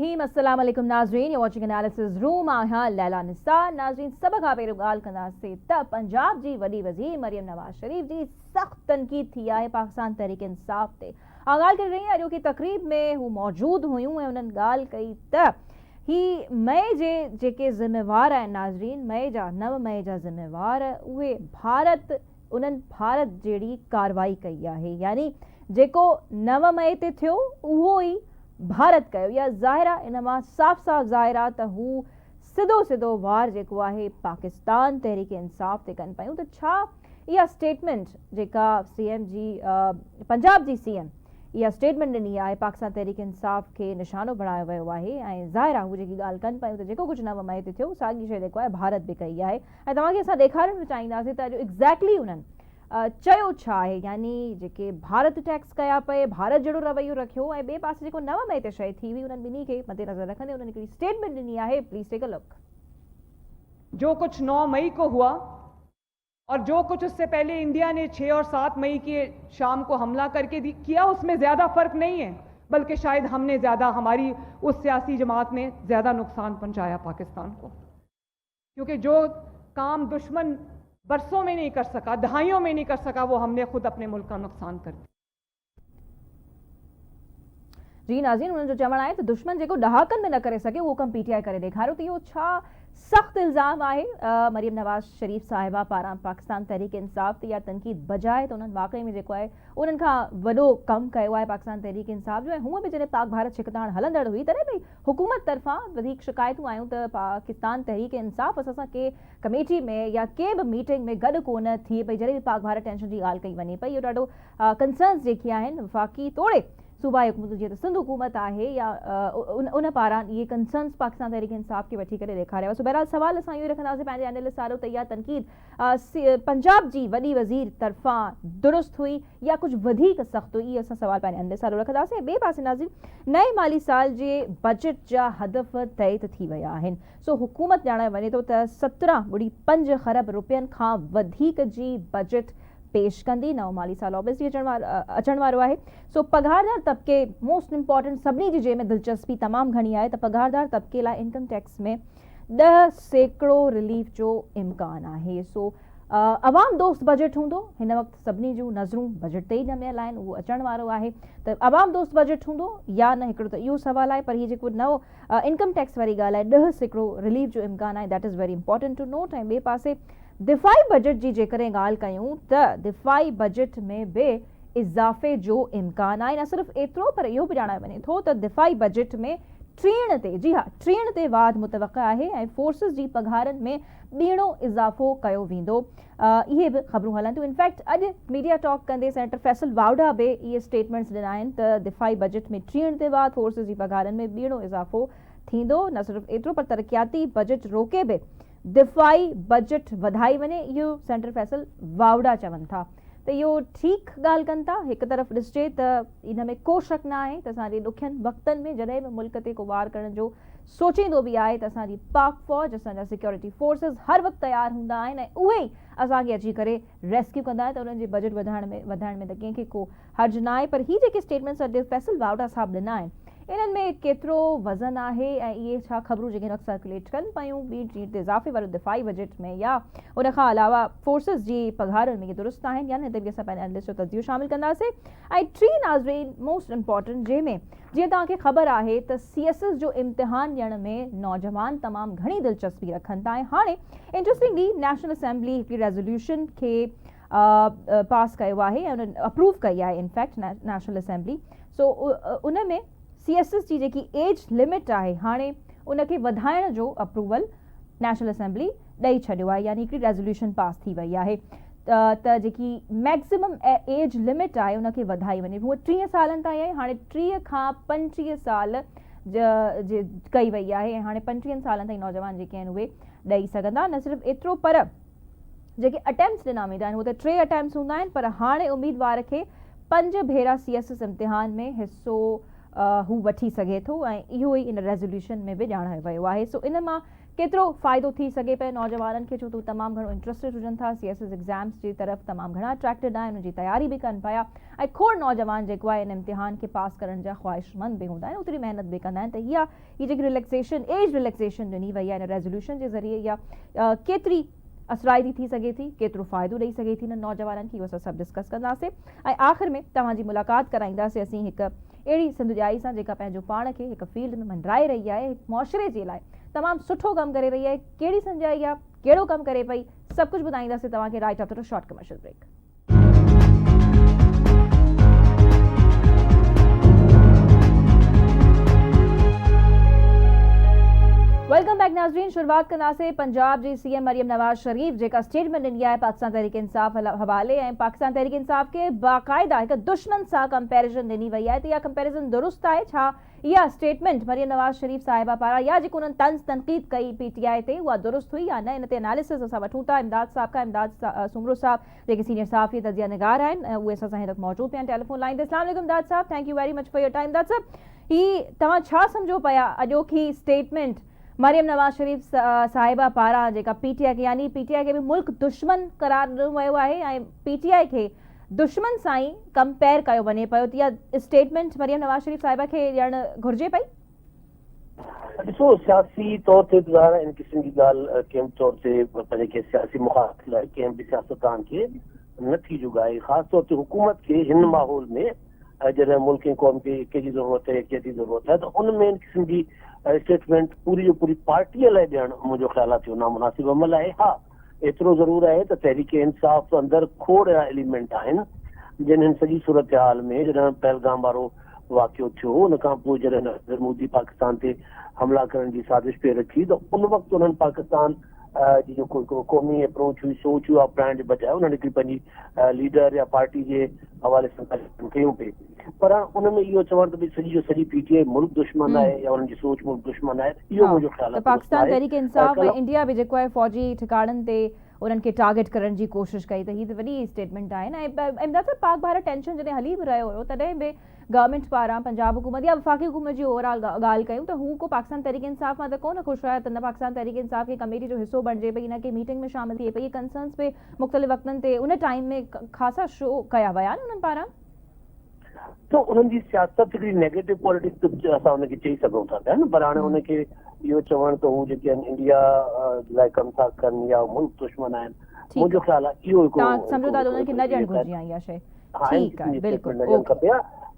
रहीम अस्सलाम वालेकुम नाज़रीन, यू वाचिंग एनालिसिस रूम। आहियां लैला निसार। नाज़रीन, सब खां पहिरियों ॻाल्हि कंदासीं त पंजाब जी वॾी वज़ीर मरियम नवाज़ शरीफ जी सख़्त तनक़ीद थी आहे पाकिस्तान तहरीक इंसाफ़ ते। ॻाल्हि करे रही आहियां अॼोकी तक़रीब में हू मौजूद हुयूं ऐं उन्हनि ॻाल्हि कई त ही मई जे जेके ज़िम्मेवार आहिनि नाज़रीन, मई जा 9 मई जा ज़िम्मेवार उहे उन्हनि भारत जहिड़ी कार्रवाई कई आहे, यानी जेको 9 मई ते थियो उहो ई भारत कयो। या ज़ाहिर आहे इन मां साफ़ साफ़ ज़ाहिर आहे त हू सिधो वार जेको आहे पाकिस्तान तहरीक इंसाफ़ ते कनि पियूं। त छा इहा स्टेटमेंट जेका CM जी पंजाब जी CM इहा स्टेटमेंट ॾिनी आहे पाकिस्तान तहरीक इंसाफ़ खे निशानो बणायो वियो आहे ऐं ज़ाहिर आहे हू जेकी ॻाल्हि कनि पियूं त जेको कुझु 9 मई ते थियो साॻी शइ जेको आहे भारत बि कई आहे। ऐं तव्हांखे असां ॾेखारणु चाहींदासीं त अॼु एग्ज़ैक्टली उन्हनि चयो छा आहे, यानी जेके भारत टैक्स कया पए, भारत जहिड़ो रवैयो रखियो ऐं ॿिए पासे जेको 9 मई ते शइ थी हुई उन्हनि ॿिन्ही खे मद्देनज़र रखंदे उन्हनि हिकिड़ी स्टेटमेंट ॾिनी आहे। Please take a look. जो कुछ 9 मई को हुआ और जो कुछ उससे पहले इंडिया ने 6 और 7 मई की शाम को हमला करके किया, उसमें ज़्यादा फर्क नहीं है, बल्कि शायद हमने ज़्यादा, हमारी उस सियासी जमात ने ज़्यादा नुकसान पहुंचाया पाकिस्तान को, क्योंकि जो काम दुश्मन बरसों में नहीं कर सका, दहाइयों में नहीं कर सका, वो हमने खुद अपने मुल्क का नुकसान कर दिया। जी नाज़रीन, उन्हनि जो चवणु आहे त दुश्मन जेको ॾहाकनि में न करे सघे उहो कमु PTI करे ॾेखारियो। त इहो छा सख़्त इल्ज़ाम आहे मरियम नवाज़ शरीफ साहिबा पारां पाकिस्तान तहरीक इंसाफ़ ते इहा तनक़ीद बजाए त उन्हनि वाक़ई में जेको आहे उन्हनि खां वॾो कमु कयो आहे पाकिस्तान तहरीक इंसाफ़ जो। ऐं हूअं बि जॾहिं पाक भारत छिकताण हलंदड़ हुई तॾहिं बि हुकूमत तरफ़ां वधीक शिकायतूं आयूं त पाकिस्तान तहरीक इंसाफ़ असां के कमेटी में या के बि मीटिंग में गॾु कोन थिए पई जॾहिं बि पाक भारत टेंशन जी ॻाल्हि कई वञे पई। इहो ॾाढो कंसर्न्स जेके आहिनि वफ़ाक़ी तोड़े सूबाई हुकूमत जीअं त सिंध हुकूमत आहे या उन पारां इहे कंसर्न्स पाकिस्तान तहरीक इंसाफ़ खे वठी करे ॾेखारिया। सो बहरहाल सवाल असां इहो ई रखंदासीं पंहिंजे एनालिस्ट वारो त इहा तनक़ीद पंजाब जी वॾी वज़ीर तरफ़ां दुरुस्त हुई या कुझु वधीक सख़्त हुई, इहो असां सवाल पंहिंजे एनालिस्ट वारो रखंदासीं। ॿिए पासे नाज़रीन, नए माली साल जे बजट जा हदफ़ तय थी विया आहिनि। सो हुकूमत ॼाणायो वञे थो त 17.5 खरब रुपयनि खां वधीक जी बजट पेश कंदी। नओं माली साल ऑब्वियसली अचण वारो आहे। सो पघारदार तबिके मोस्ट इंपॉर्टेंट, सभिनी जी जंहिंमें दिलचस्पी तमामु घणी आहे त पघारदार तबिके लाइ इनकम टैक्स में 10% रिलीफ जो इम्कान आहे। सो अवाम दोस्त बजट हूंदो, हिन वक़्तु सभिनी जूं नज़रूं बजट ते ई ॼमियल आहिनि, उहो अचण वारो आहे। त अवाम दोस्त बजट हूंदो या न, हिकिड़ो त इहो सवाल आहे। पर हीअ जेको नओं इनकम टैक्स वारी ॻाल्हि आहे, 10% रिलीफ जो इम्कान आहे, that is very important to note. ऐं ॿिए पासे दिफ़ाई बजट जी जेकॾहिं ॻाल्हि कयूं त दिफ़ाई बजट में बि इज़ाफ़े जो इम्कान आहे। न सिर्फ़ु एतिरो, पर इहो बि ॼाणायो वञे थो त दिफ़ाई बजट में 3 ते वाध मुतवक़ा आहे ऐं फोर्सिस जी पघारनि में ॿीणो इज़ाफ़ो कयो वेंदो। इहे बि ख़बरूं हलनि थियूं। इनफैक्ट अॼु मीडिया टॉक कंदे सेनेटर फैसल वावड़ा बि इहे स्टेटमेंट्स ॾिना आहिनि त दिफ़ाई बजट में 3 ते वाध फोर्सिस जी पघारनि में ॿीणो इज़ाफ़ो थींदो। न सिर्फ़ु एतिरो, पर तरक़ियाती बजट रोके बि दिफ़ाई बजट वधाई वञे, इहो सेनेटर फैसल वावड़ा चवनि था। त इहो ठीकु ॻाल्हि कनि था। हिकु तरफ़ ॾिसिजे त इन में को शक न आहे त असांजे ॾुखियनि वक़्तनि में जॾहिं बि मुल्क ते को वार करण जो सोचींदो बि आहे त असांजी पाक फ़ौज, असांजा सिक्योरिटी फोर्सिस हर वक़्तु तयारु हूंदा आहिनि ऐं उहे ई असांखे अची करे रेस्क्यू कंदा आहिनि। त उन्हनि जे बजट वधाइण में त कंहिंखे को हर्ज न आहे। पर हीअ जेके स्टेटमेंट्स फैसल वावड़ा साहब ॾिना आहिनि, इन्हनि में केतिरो वज़न आहे ऐं इहे छा ख़बरूं जेके सर्कुलेट कनि पियूं ॿी चीज़ ते इज़ाफ़े वारो दिफ़ाई बजट में या उन खां अलावा फोर्सिस जी पघारनि में इहे दुरुस्त आहिनि या न, हिते बि असां पंहिंजे एनालिस्ट जो तजियो शामिलु कंदासीं। ऐं टी नाज़रीन मोस्ट इंपॉर्टेंट, जंहिंमें जीअं तव्हांखे ख़बर आहे त CSS जो इम्तिहान ॾियण में नौजवान तमामु घणी दिलचस्पी रखनि था। ऐं हाणे इंट्रस्टिंगली नेशनल असेंबली हिकिड़ी रेज़ोल्यूशन खे पास कयो आहे ऐं उन्हनि अप्रूव कई आहे इनफैक्ट नेशनल असेंबली। सो उन में CSS जी जेकी एज लिमिट आहे हाणे उनखे वधाइण जो अप्रूवल नेशनल असेंबली ॾेई छॾियो आहे, यानी हिकिड़ी रेज़ोल्यूशन पास थी वई आहे त जेकी मैक्सिमम एज लिमिट आहे उनखे वधाई वञे। हूअ 30 सालनि ताईं आहे, हाणे 30 खां 35 साल कई वई आहे ऐं हाणे 35 सालनि ताईं नौजवान जेके आहिनि उहे ॾेई सघंदा। न सिर्फ़ु एतिरो, पर जेके अटैम्प्ट्स ॾिना वेंदा आहिनि उहे त 3 अटैम्प्ट्स हूंदा आहिनि, पर हाणे उम्मीदवार खे 5 भेरा CSS इम्तिहान में हिसो हू वठी सघे थो ऐं इहो ई इन रेज़ोल्यूशन में बि ॼाणायो वियो आहे। सो इन मां केतिरो फ़ाइदो थी सघे पियो नौजवाननि खे, छो त तमामु घणो इंट्रस्टेड हुजनि था CSS एग्ज़ाम्स जी तरफ़, तमामु घणा अट्रैक्टेड आहिनि, उनजी तयारी बि कनि पिया ऐं खोड़ नौजवान जेको आहे इन इम्तिहान खे पास करण जा ख़्वाहिशमंद बि हूंदा आहिनि, ओतिरी महिनत बि कंदा आहिनि। त हीअ जेकी रिलैक्सेशन, एज रिलैक्सेशन ॾिनी वई आहे इन रेज़ोल्यूशन जे ज़रिए, या केतिरी असराइती थी सघे थी, केतिरो फ़ाइदो ॾेई सघे थी न नौजवाननि खे, इहो असां सभु डिस्कस कंदासीं। ऐं आख़िर में तव्हांजी मुलाक़ात कराईंदासीं असीं हिकु अहिड़ी सिंधियाई सां जेका पंहिंजो पाण खे हिकु फील्ड में मंडराए रही आहे, हिकु मुआशरे जे लाइ तमामु सुठो कमु करे रही आहे। कहिड़ी सिंधियाई आहे, कहिड़ो कमु करे पई, सभु कुझु ॿुधाईंदासीं तव्हांखे right after a short commercial break. Welcome back नाज़रीन। शुरुआत कंदासीं पंजाब जी CM मरियम नवाज़ शरीफ़ जेका स्टेटमेंट ॾिनी आहे पाकिस्तान तहरीक इंसाफ़ हवाले, ऐं पाकिस्तान तहरीक इंसाफ़ खे बाक़ाइदा हिकु दुश्मन सां कंपैरिजन ॾिनी वई आहे। त इहा कंपैरिजन दुरुस्त आहे? छा इहा स्टेटमेंट मरियम नवाज़ शरीफ़ साहिबा पारां या जेको उन्हनि तंज़ तनक़ीद कई PTI ते, उहा दुरुस्त हुई या न? इन ते एनालिसिस असां वठूं था इमदाद साहब खां। इमदाद सुमरो साहब जेके सीनियर सहाफ़ी तजिया निगार आहिनि, उहे असां सां हींअर मौजूदु पिया आहिनि टेलीफोन लाइन ते। अस्सलाम वालेकुम इमदाद साहब, thank you very much for your time. Imdad साहब, ही तव्हां छा सम्झो पिया अॼोकी स्टेटमेंट मरियम नवाज़ शरीफ़ साहिबा पारां जेका PTI खे, यानी PTI खे बि मुल्क दुश्मन करार ॾिनो वियो आहे ऐं PTI खे दुश्मन सां ई कंपेयर कयो वञे पियो, त इहा स्टेटमेंट मरियम नवाज़ शरीफ़ साहिबा खे ॾियणु घुरिजे पई? ॾिसो, सियासी तौर ते ॿुधाइण इन क़िस्म जी ॻाल्हि कंहिं तौर ते पंहिंजे सियासी मुखालिफ़ लाइ कंहिं बि सियासतदान खे न थी जुगाए, ख़ासि तौर ते हुकूमत खे हिन माहौल में जॾहिं मुल्क ऐं क़ौम खे एके जी ज़रूरत आहे, एके जी ज़रूरत आहे, त उन में इन क़िस्म जी स्टेटमेंट पूरी जो पूरी पार्टीअ लाइ ॾियणु मुंहिंजो ख़्याल आहे नामुनासिब अमल आहे। हा, एतिरो ज़रूरु आहे त तहरीक इंसाफ़ अंदरि खोड़ अहिड़ा एलिमेंट आहिनि जिन्हनि सॼी सूरत हाल में, जॾहिं पहलगाम वारो वाक़ियो थियो, उन खां पोइ जॾहिं नरेंद्र मोदी पाकिस्तान ते हमला करण जी साज़िश पे रखी, त उन वक़्तु उन्हनि पाकिस्तान जी जेको हिकिड़ो क़ौमी अप्रोच हुई, सोच हुई, अपनाइण जे बजाए उन्हनि हिकिड़ी पंहिंजी लीडर या पार्टी जे हवाले सां कयूं पिए। पर उन में इहो चवण त सॼी जो सॼी PTI मुल्क दुश्मन आहे या उन्हनि जी सोच मुल्क दुश्मन आहे, इहो मुंहिंजो ख़्याल आहे। पाकिस्तान तहरीक इंसाफ़ ऐं इंडिया बि जेको आहे फ़ौजी ठिकाणनि ते उन्हनि खे टारगेट करण जी कोशिश कई, त हीअ त वॾी स्टेटमेंट आहे न। ऐं इमदाद साहब, पाक भारत टेंशन जॾहिं हली बि रहियो हुयो, तॾहिं बि गवर्नमेंट पारां पंजाब हुकूमत या वफ़ाक़ी हुकूमत जी ओवरऑल ॻाल्हि कयूं त हू को पाकिस्तान तहरीक इंसाफ़ मां त कोन ख़ुशि रहिया, त न पाकिस्तान तहरीक इंसाफ़ खे कमेटी जो हिसो बणिजे पई, न के मीटिंग में शामिल थिए पई, कंसर्न्स पे मुख़्तलिफ़ वक़्तनि ते उन टाइम में ख़ासा शो कया विया आहिनि उन्हनि पारां। त उन्हनि जी सियासत हिकिड़ी नेगेटिव पॉलिटिक्स असां हुनखे चई सघूं था पिया न, पर हाणे हुनखे इहो चवणु त हू जेके आहिनि इंडिया लाइ कमु था कनि या मुल्क दुश्मन आहिनि, मुंहिंजो ख़्याल आहे इहो सम्झो था उन्हनि खे न ॾियणु घुरिजे इहा शइ। ठीकु आहे, बिल्कुलु खपे।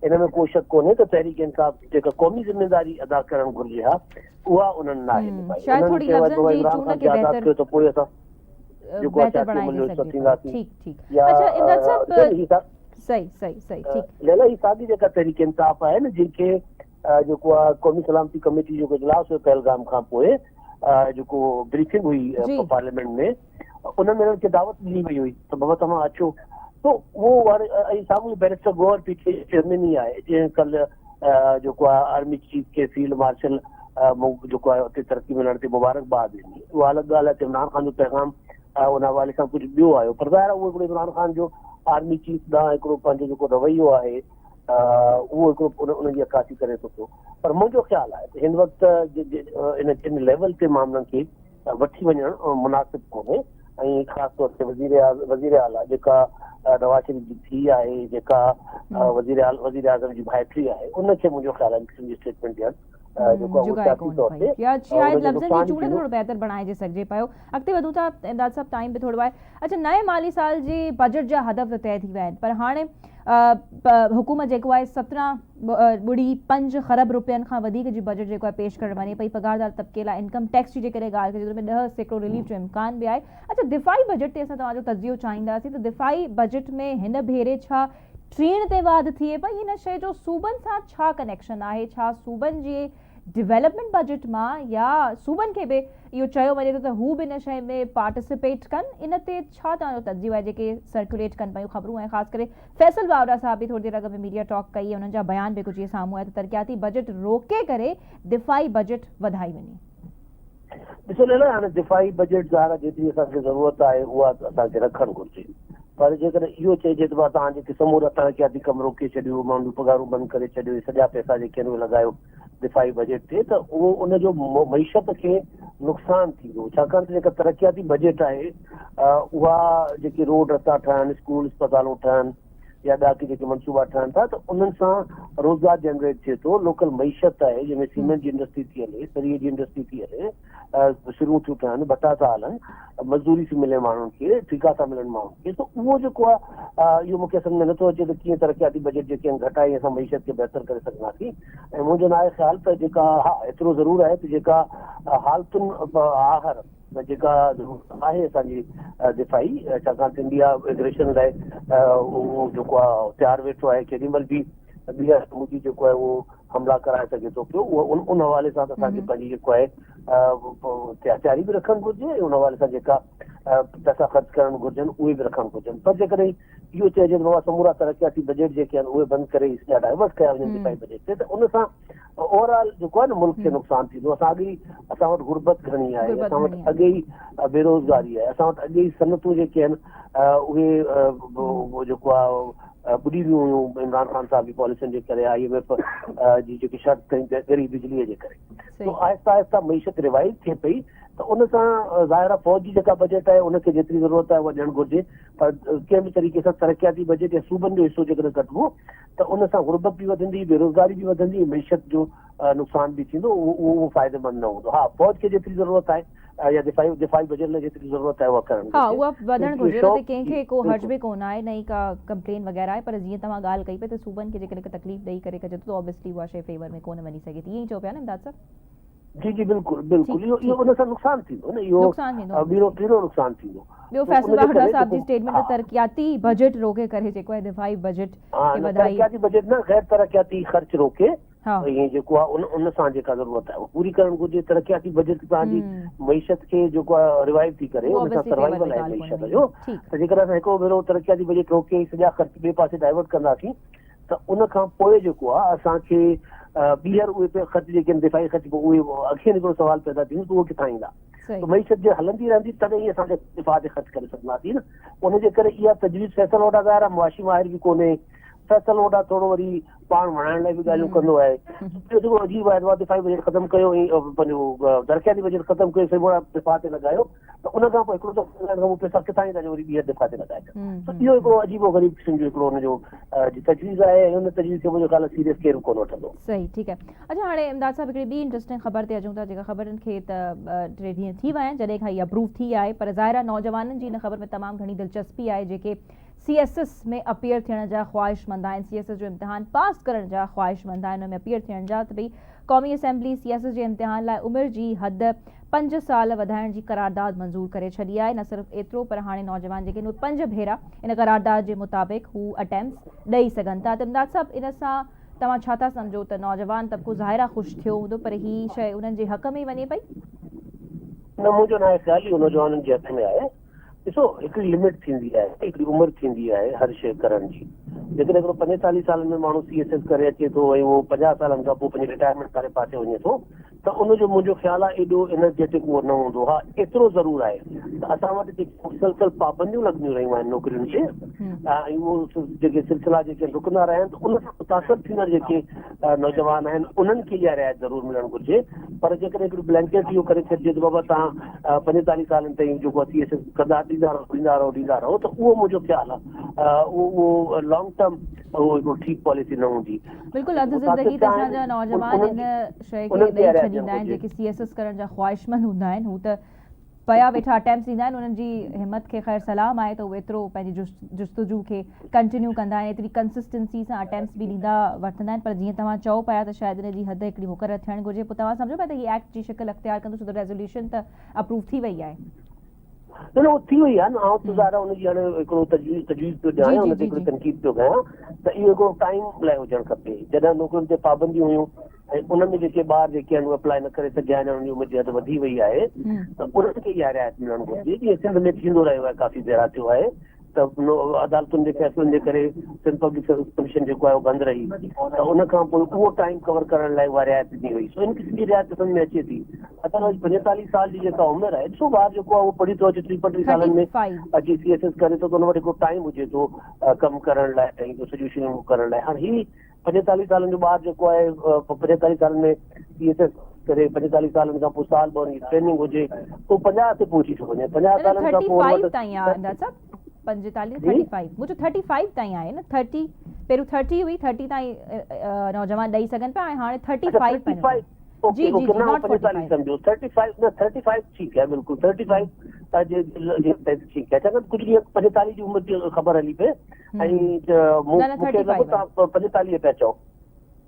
इन में को शक कोन्हे त तहरीक इंसाफ़ जेका क़ौमी ज़िम्मेदारी अदा करणु घुरिजे हा, उहा उन्हनि न आहे। लैला हिसाबी जेका तहरीक इंसाफ़ आहे न, जंहिंखे जेको आहे क़ौमी सलामती कमेटी जो इजलास हुयो पहलगाम खां पोइ, जेको ब्रीफिंग हुई पार्लियामेंट में, उन में उन्हनि खे दावत ॾिनी वई हुई त बाबा तव्हां अचो। तो उहो ऐं साम्हूं बैरिस्टर गौहर PTI चेयरमैन ई आहे, जंहिं कल्ह जेको आहे आर्मी चीफ खे फील्ड मार्शल जेको आहे उते तरक़ी मिलण ते मुबारकबाद ॾिनी। उहा अलॻि ॻाल्हि आहे त इमरान ख़ान जो पैगाम उन हवाले सां कुझु ॿियो आयो, पर ज़ाहिर आहे उहो हिकिड़ो इमरान ख़ान जो आर्मी चीफ ॾांहुं हिकिड़ो पंहिंजो जेको रवैयो आहे उहो हिकिड़ो उनजी अक्कासी करे थो पियो। पर मुंहिंजो ख़्यालु आहे त हिन वक़्तु इन लेवल ते मामलनि खे वठी वञणु मुनासिब कोन्हे, ऐं ख़ासि तौर ते वज़ीर आला जेका नवाज़ शरीफ़ जी थी आहे, जेका वज़ीर आज़म जी भाइटी आहे, उनखे मुंहिंजो ख़्याल आहे स्टेटमेंट ॾियणु बेहतर बणाइजे सघिजे पियो। अॻिते वधूं था इमदाद साहब, टाइम बि थोरो आहे। अच्छा, नए माली साल जे बजट जा हदफ़ तय थी विया आहिनि, पर हाणे हुकूमत जेको आहे 17.5 खरब रुपयनि खां वधीक जी बजट जेको आहे पेश करणु वञे पई पघारदार तबिके लाइ। इनकम टैक्स जी जेकॾहिं ॻाल्हि कजे हुन में 10% रिलीफ जो इम्कान बि आहे। अच्छा, दिफ़ाई बजट ते असां तव्हांजो तजियो चाहींदासीं त दिफ़ाई बजट में हिन भेरे छा ट्रीण ते वाध थिए पई, हिन शइ जो सूबनि सां छा कनेक्शन आहे? छा सूबनि जे डेवलपमेंट बजट मां या सूबनि खे बि इहो चयो वञे थो त हू बि इन शइ में पार्टिसिपेट कनि? इन ते छा तव्हांजो तजियो आहे जेके सर्कुलेट कनि पियूं ख़बरूं? ऐं ख़ासि करे फैसल वावरा साहब बि थोरी देरि अॻु में मीडिया टॉक कई आहे, उन्हनि जा बयान बि कुझु इहे साम्हूं आहे त तरक़ियाती बजट रोके करे दिफ़ाई बजट वधाई वञे। ॾिसो लैला, हाणे दिफ़ाई बजट ज़ाहिर जेतिरी असांखे ज़रूरत आहे उहा असांखे रखणु घुरिजे, पर जेकॾहिं इहो चइजे त तव्हां जेके समूरा तरक़ियाती कम रोके छॾियो, माण्हुनि जूं पघारूं बंदि करे छॾियो, सॼा पैसा जेके आहिनि उहे लॻायो, दिफ़ाई बजट ते त उहो उनजो मईशत खे नुक़सानु थींदो, छाकाणि त जेका तरक़ियाती बजट आहे उहा जेके रोड रस्ता ठहनि, स्कूल अस्पतालूं ठहनि या बाक़ी जेके मनसूबा ठहनि था त उन्हनि सां रोज़गार जनरेट थिए थो। लोकल मईशत आहे जंहिंमें सीमेंट जी इंडस्ट्री थी हले, सरीअ जी इंडस्ट्री थी हले, शुरू थियूं ठहनि, बटा था हलनि, मज़दूरी थी मिले माण्हुनि खे, ठीका था मिलनि माण्हुनि खे, त उहो जेको आहे इहो मूंखे सम्झ में नथो अचे त कीअं तरक़ियाती बजट जेके आहिनि घटाए असां मईशत खे बहितर करे सघंदासीं। ऐं मुंहिंजो न आहे ख़्यालु त जेका हा एतिरो ज़रूरु आहे त जेका हालतुनि आहर जेका आहे असांजी दिफ़ाई, छाकाणि त इंडिया एग्रेशन लाइ उहो जेको आहे तयारु वेठो आहे, केॾी महिल बि ॿीहर मुंहिंजी जेको आहे उहो हमला कराए सघे थो पियो। उहो उन हवाले सां त असांखे पंहिंजी जेको आहे तयारी बि रखणु घुरिजे, उन हवाले सां जेका पैसा ख़र्चु करणु घुरिजनि उहे बि रखणु घुरिजनि। पर जेकॾहिं इहो चइजे त बाबा समूरा तरक़ियाती बजट जेके आहिनि उहे बंदि करे डाइवर्ट कया वञनि दिफ़ाई बजट ते, त उन सां ओवरऑल जेको आहे न मुल्क खे नुक़सानु थींदो। असां वटि गुरबत घणी आहे, असां वटि अॻे ई बेरोज़गारी आहे, असां वटि अॻे ई सनतूं जेके आहिनि उहे जेको आहे ॿुॾी वियूं हुयूं इमरान ख़ान साहब जी पॉलिसियुनि जे करे, IMF जी जेकी शर्त कई ग़रीब बिजलीअ जे करे, तो आहिस्ता आहिस्ता मईशत रिवाइव थिए पई। त उन सां ज़ाहिर आहे फ़ौज जी जेका बजट आहे उनखे जेतिरी ज़रूरत आहे उहा ॾियणु घुरिजे, पर कंहिं बि तरीक़े सां तरक़ियाती बजट या सूबनि जो हिसो जेकॾहिं कटिबो त उन सां गुरबत बि वधंदी, बेरोज़गारी बि वधंदी, मईशत जो नुक़सान बि थींदो, उहो फ़ाइदेमंद न हूंदो। हा, फ़ौज खे जेतिरी ज़रूरत आहे या दिफ़ाई बजट लाइ जेतिरी ज़रूरत आहे उहा करणु हा उहा वधणु घुरिजे, न कंहिंखे को हर्ज बि कोन आहे, न ई का कंप्लेन वग़ैरह आहे। पर जीअं तव्हां ॻाल्हि कई पई त सूबनि खे जेकॾहिं तकलीफ़ ॾेई करे कजे त ऑब्वियसली उहा शइ फेवर में कोन वञी सघे थी, ईअं ई चओ पिया न इमदाद साहब? जी जी बिल्कुलु बिल्कुलु, इहो उन सां नुक़सानु थींदो न, इहो ॿीरो नुक़सानु थींदो। ॿियो फैसला हड्डा साहब जी स्टेटमेंट तरक़ियाती बजट रोके करे जेको आहे दिफ़ाई बजट खे वधाई, तरक़ियाती बजट न गैर तरक़ियाती ख़र्च रोके, ईअं जेको आहे उन सां जेका ज़रूरत आहे उहो पूरी करणु घुरिजे। तरक़ियाती बजट तव्हांजी मईशत खे जेको आहे रिवाइव थी करे उन सां सर्वाइवल आहे मईशत जो। त जेकर असां हिकिड़ो भेरो तरक़ियाती बजट रोके सॼा ख़र्च ॿिए पासे डाइवर्ट कंदासीं त उन खां पोइ जेको आहे असांखे ॿीहर उहे ख़र्च जेके आहिनि दिफ़ाई ख़र्च उहे अखियुनि हिकिड़ो सुवाल पैदा थींदो त उहो किथां ईंदा। त मईशत जे हलंदी रहंदी तॾहिं ई असांखे दिफ़ा ते ख़र्च करे सघंदासीं न। उनजे करे इहा तजवीज़ फैसल वॾा ज़ाहिर आहे मुआशी माहिर बि कोन्हे, फैसल वॾा थोरो वरी पाण वणाइण लाइ बि ॻाल्हियूं कंदो आहे। ॿियो जेको अजीब आहे दिफ़ाई बजट ख़तमु कयो ऐं पंहिंजो तरक़ियाती बजट ख़तमु कयो, सभु दिफ़ा ते लॻायो, त उन खां पोइ हिकिड़ो त पैसा किथां ईंदा जो वरी ॿीहर दिफ़ा ते लॻाए। त इहो हिकिड़ो अजीबो ग़रीब क़िस्म जो हिकिड़ो हुनजो तजवीज़ आहे ऐं हुन तजवीज़ खे मुंहिंजो ख़्याल आहे सीरियस केरु कोन वठंदो। सही, ठीकु आहे। अच्छा, हाणे इमदाद साहब हिकिड़ी ॿी इंट्रस्टिंग ख़बर ते अचूं था, जेका ख़बरनि खे त 3 ॾींहं थी विया आहिनि जॾहिं खां इहा अप्रूव थी आहे, पर ज़ाहिर आहे नौजवाननि जी इन ख़बर में तमामु घणी दिलचस्पी आहे जेके CSS में अपीयर थियण जा ख़्वाहिशमंद आहिनि, CSS जो इम्तिहान पास करण जा ख़्वाहिशमंद आहिनि, उनमें अपीयर थियण जा। त भई क़ौमी असेंबली CSS जे इम्तिहान लाइ उमिरि जी हद 5 साल वधाइण जी करारदाद मंज़ूर करे छॾी आहे। न सिर्फ़ु एतिरो, पर हाणे नौजवान जेके आहिनि उहे 5 भेरा इन करारदाद जे मुताबिक़ हू अटैम्प्ट्स ॾेई सघनि था। त इमदाद साहब, इन सां तव्हां छा था सम्झो त नौजवान तबिको ज़ाहिर आहे ख़ुशि थियो हूंदो, पर हीअ शइ उन्हनि जे हक़ में ई वञे पई? न, मुंहिंजो न आहे ख़्याल इहो नौजवाननि जे हथ में आहे। ॾिसो, हिकिड़ी लिमिट थींदी आहे, हिकिड़ी उमिरि थींदी आहे हर शइ करण जी। जेकॾहिं हिकिड़ो 45 सालनि में माण्हू CSS करे अचे थो ऐं उहो 50 सालनि खां पोइ पंहिंजी रिटायरमेंट करे पासे वञे थो त उनजो मुंहिंजो ख़्यालु आहे एॾो एनर्जेटिक उहो न हूंदो। हा, एतिरो ज़रूरु आहे त असां वटि जेके मुसलसल पाबंदियूं लॻंदियूं रहियूं आहिनि नौकिरियुनि खे ऐं उहो जेके सिलसिला जेके रुकंदा रहिया आहिनि त उन सां मुतासिर थींदड़ जेके नौजवान आहिनि उन्हनि खे इहा रिआयत ज़रूरु मिलणु घुरिजे। पर जेकॾहिं हिकिड़ो ब्लैंकेट इहो करे छॾिजे त बाबा तव्हां 45 सालनि ताईं जेको CSS कंदा ॾींदा रहो त उहो मुंहिंजो ख़्यालु आहे उहो लॉन्ग टर्म उहो हिकिड़ो ठीकु पॉलिसी न हूंदी। बिल्कुलु अधु ज़िंदगी त असांजा नौजवान इन शइ खे ॾेई छॾींदा आहिनि जेके CSS करण जा ख़्वाहिशमंद हूंदा आहिनि। हू त पया वेठा अटैम्प्ट्स ॾींदा आहिनि, उन्हनि जी हिमत खे ख़ैर सलाम आहे त उहे एतिरो पंहिंजी जुस्तजू खे कंटिन्यू कंदा आहिनि, एतिरी कंसिस्टेंसी सां अटैम्प्ट्स बि ॾींदा वठंदा आहिनि। पर जीअं तव्हां चओ पिया त शायदि इन जी हद हिकिड़ी मुक़ररु थियणु घुरिजे। पोइ तव्हां सम्झो पिया त हीअ एक्ट जी शिकिल अख़्तियार कंदो, छो त रेज़ोल्यूशन त अप्रूव थी वई आहे? न, उहो थी वई आहे न। आउं त ज़ाहिर हुनजी हाणे हिकिड़ो तजवीज़ पियो ॾियां, हुन ते हिकिड़ी तनक़ीद पियो कयां त इहो हिकिड़ो टाइम लाइ हुजणु खपे। जॾहिं नौकिरियुनि ते पाबंदियूं हुयूं ऐं उनमें जेके ॿार जेके आहिनि उहे अप्लाई न करे सघिया आहिनि, उन्हनि जी उमिरि जी हद वधी वई आहे त उन्हनि खे इहा रिआयत मिलणु घुरिजे। जीअं सिंध में थींदो रहियो आहे, काफ़ी देर थियो आहे त अदालतुनि जे फ़ैसिलनि जे करे सिंध पब्लिक सर्विस कमीशन जेको आहे उहो बंदि रही त उन खां पोइ उहो टाइम कवर करण लाइ उहा रिआयत ॾिनी वई। सो इन क़िस्म जी रिआयत सम्झ में अचे थी। अदरवाइज़ 45 साल जी जेका उमिरि आहे, ॾिसो ॿार जेको आहे उहो पढ़ी थो अचे 35 सालनि में अची CSS करे थो त उन वटि हिकिड़ो टाइम हुजे थो कमु करण लाइ ऐं सॼियूं शयूं करण लाइ। हाणे ही 45 सालनि जो ॿार जेको आहे 45 सालनि में PSS करे 45 सालनि खां पोइ साल ॿ ट्रेनिंग हुजे पोइ 50 ते पहुची थो वञे 50 सालनि खां पोइ 35 ताईं आहे अंदाज़ साहब 45 35 मुझे 35 ताईं आहे न 30 पहिरियों 30 हुई 30 ताईं नौजवान ॾेई सघनि पिया ऐं हाणे 35 ओके ओके ना 45 समझो 35 ना 35 ठीक है बिल्कुल 35 ठीक है चङो कुझु ॾींहं 45 जी उमिरि जी ख़बर हली पए ऐं मूंखे लॻो तव्हां 45 पिया चओ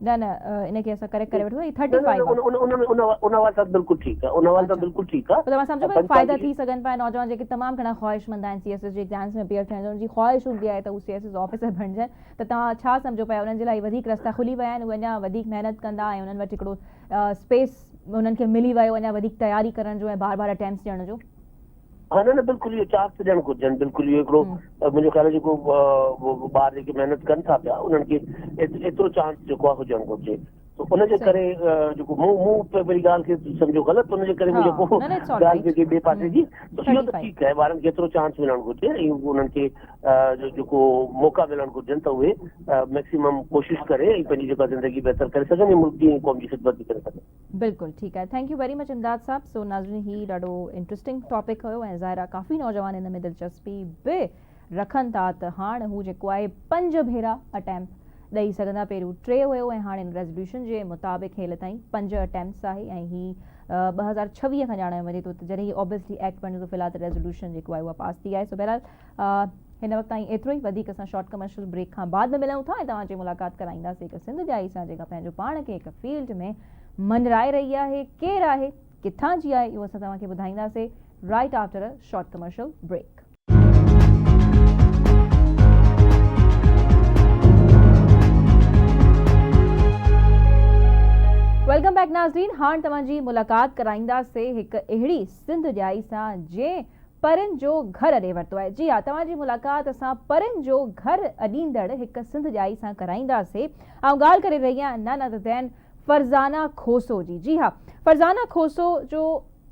न न इनखे असां करेक्ट करे वठो 35 उन वार सां बिल्कुलु ठीकु आहे उन वार सां बिल्कुलु ठीकु आहे तव्हां सम्झो पिया फ़ाइदा थी सघनि पिया नौजवान जेके तमामु घणा ख़्वाहिशमंद आहिनि CSS जे एग्ज़ाम्स में अपीयर थियण जो उनजी ख़्वाहिश हूंदी आहे त हू CSS ऑफिसर बणिजनि त तव्हां छा सम्झो पिया उन्हनि जे लाइ वधीक रस्ता खुली विया आहिनि उहे अञा वधीक महिनत कंदा ऐं उन्हनि वटि हिकिड़ो स्पेस उन्हनि खे मिली वियो अञा वधीक तयारी करण जो ऐं बार बार अटेम्प्ट्स ॾियण जो हाँ न बिल्कुलु इहो चांस ॾियणु घुरिजनि बिल्कुलु इहो हिकिड़ो मुंहिंजो ख़्याल आहे जेको ॿार जेके महिनत कनि था पिया उन्हनि खे एतिरो चांस जेको आहे हुजणु घुरिजे तो उनजे करे जेको मूं पहिरीं ॻाल्हि खे सम्झो ग़लति उनजे करे मुंहिंजो को ॻाल्हि जेके ॿिए पासे जी त इहो त ठीकु आहे ॿारनि खे एतिरो चांस मिलणु घुरिजे ऐं उन्हनि खे जेको मौक़ा मिलणु घुरिजनि त उहे मैक्सिमम कोशिशि करे ऐं पंहिंजी जेका ज़िंदगी बहितर करे सघनि ऐं मुल्क जी ऐं क़ौम जी ख़िदमत बि करे सघनि बिल्कुलु ठीकु आहे थैंक यू वेरी मच इमदाद साहब सो नाज़रीन ही ॾाढो इंट्रस्टिंग टॉपिक हुयो ऐं ज़ाहिर आहे काफ़ी नौजवान हिन में दिलचस्पी बि रखनि था त हाणे हू जेको आहे 5 भेरा अटैम्प्ट ॾेई सघंदा पहिरियों 3 हुयो ऐं हाणे रेज़ोल्यूशन जे मुताबिक़ हेल ताईं 5 अटैम्प्ट्स आहे ऐं ही 2026 खां ॼाणायो वञे थो त जॾहिं ऑब्वियसली एक्ट बणियो थो फ़िलहाल त रेज़ोल्यूशन जेको आहे उहा पास थी आहे सो बहरहाल हिन वक़्तु ताईं एतिरो ई वधीक असां शॉर्ट कमर्शियल ब्रेक खां बाद में मिलूं था ऐं तव्हांजी मुलाक़ात कराईंदासीं हिकु सिंध जाई सां जेका पंहिंजो पाण खे हिकु फील्ड में मनराए रही आहे केरु आहे किथां जी आहे इहो असां तव्हांखे ॿुधाईंदासीं right after a short commercial break welcome back नाज़रीन हाणे तव्हांजी मुलाक़ात कराईंदासीं हिकु अहिड़ी सिंध जाई सां जे परनि जो घर ॾे वरितो आहे जी हा तव्हांजी मुलाक़ात असां परनि जो घर अॾींदड़ हिकु सिंध जाई सां कराईंदासीं ऐं ॻाल्हि करे रही आहियां नन अदर देन फरज़ाना खोसो जी हाँ फरज़ाना खोसो जो